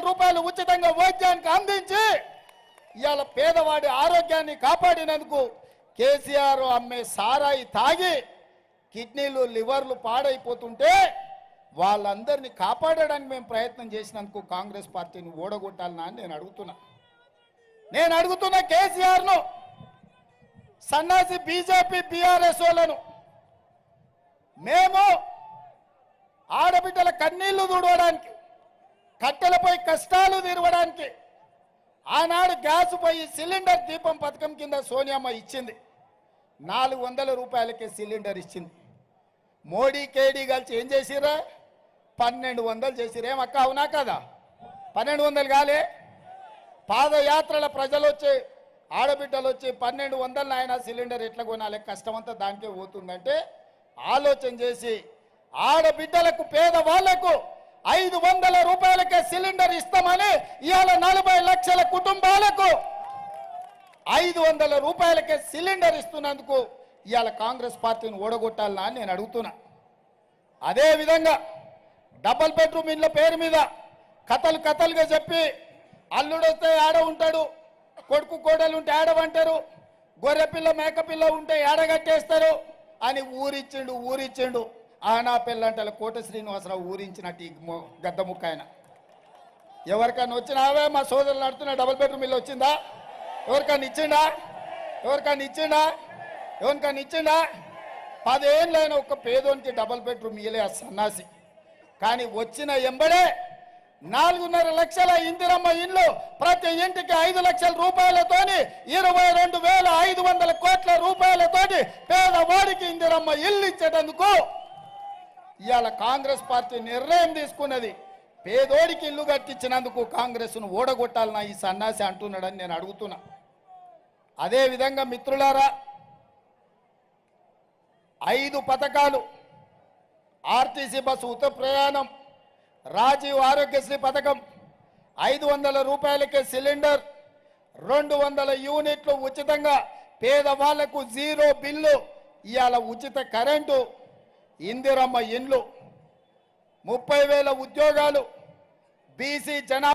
రూపాయలు ఉచితంగా వైద్యానికి అందించి ఇవాళ పేదవాడి ఆరోగ్యాన్ని కాపాడినందుకు కేసీఆర్ అమ్మే సారాయి తాగి కిడ్నీలు లివర్లు పాడైపోతుంటే వాళ్ళందరినీ కాపాడడానికి మేము ప్రయత్నం చేసినందుకు కాంగ్రెస్ పార్టీని ఓడగొట్టాలనా అని నేను అడుగుతున్నా కేసీఆర్ను, సన్నాసి బీజేపీ బీఆర్ఎస్ వాళ్ళను. మేము ఆడబిడ్డల కన్నీళ్లు తుడవడానికి, కట్టెలపై కష్టాలు తీరవడానికి ఆనాడు గ్యాస్ పోయి సిలిండర్ దీపం పథకం కింద సోనియమ్మ ఇచ్చింది. 400 రూపాయలకే సిలిండర్ ఇచ్చింది. మోడీ కేడీ కలిసి ఏం చేసిరా? 1200 చేసిరు. ఏమక్క అవునా కదా? 1200 కాలే. పాదయాత్రల ప్రజలు వచ్చి ఆడబిడ్డలు వచ్చి 1200 ఆయన సిలిండర్ ఎట్లా కొనాలి, కష్టమంతా దానికే పోతుందంటే ఆలోచన చేసి ఆడబిడ్డలకు పేదవాళ్లకు 500 రూపాయలకే సిలిండర్ ఇస్తామని ఇవాళ 40 లక్షల కుటుంబాలకు 500 రూపాయలకే సిలిండర్ ఇస్తున్నందుకు ఇవాళ కాంగ్రెస్ పార్టీని ఓడగొట్టాలనా అని నేను అడుగుతున్నా. అదేవిధంగా డబుల్ బెడ్రూమ్ ఇళ్ళ పేరు మీద కథలుగా చెప్పి అల్లుడు వస్తే ఆడ ఉంటాడు, కొడుకు కోడలు ఉంటే ఆడవంటారు, గొర్రెపిల్ల మేకపిల్ల ఉంటే ఆడగట్టేస్తారు అని ఊరిచ్చిండు. ఆనా పిల్లంటల కోట శ్రీనివాసరావు ఊరించినట్టు ఈ గద్ద ముక్క ఆయన. ఎవరికైనా వచ్చినావే మా సోదరులు నడుతున్న డబుల్ బెడ్రూమ్ ఇల్లు వచ్చిందా? ఎవరికైనా ఇచ్చిండా? 10 ఏళ్ళైన ఒక్క పేదోనికి డబుల్ బెడ్రూమ్ ఇయ్యలే ఆ సన్నాసి. కానీ వచ్చిన ఎంబడే 4.5 లక్షల ఇందిరమ్మ ఇల్లు, ప్రతి ఇంటికి 5 లక్షల రూపాయలతోని 22,500 కోట్ల రూపాయలతోటి పేదవాడికి ఇందిరమ్మ ఇల్లు ఇచ్చేటందుకు ఇవాళ కాంగ్రెస్ పార్టీ నిర్ణయం తీసుకున్నది. పేదోడికి ఇల్లు కట్టించినందుకు కాంగ్రెస్ను ఓడగొట్టాలన్నా ఈ సన్నాసి అంటున్నాడని నేను అడుగుతున్నా. అదేవిధంగా మిత్రులారా, 5 పథకాలు, ఆర్టీసీ బస్సు ఉచిత ప్రయాణం, రాజీవ్ ఆరోగ్యశ్రీ పథకం, 500 రూపాయలకే సిలిండర్, 200 యూనిట్లు ఉచితంగా పేదవాళ్లకు జీరో బిల్లు, ఇవాళ ఉచిత కరెంటు, ఇందిరమ్మ ఇండ్లు, 30,000 ఉద్యోగాలు, బీసీ జనాభా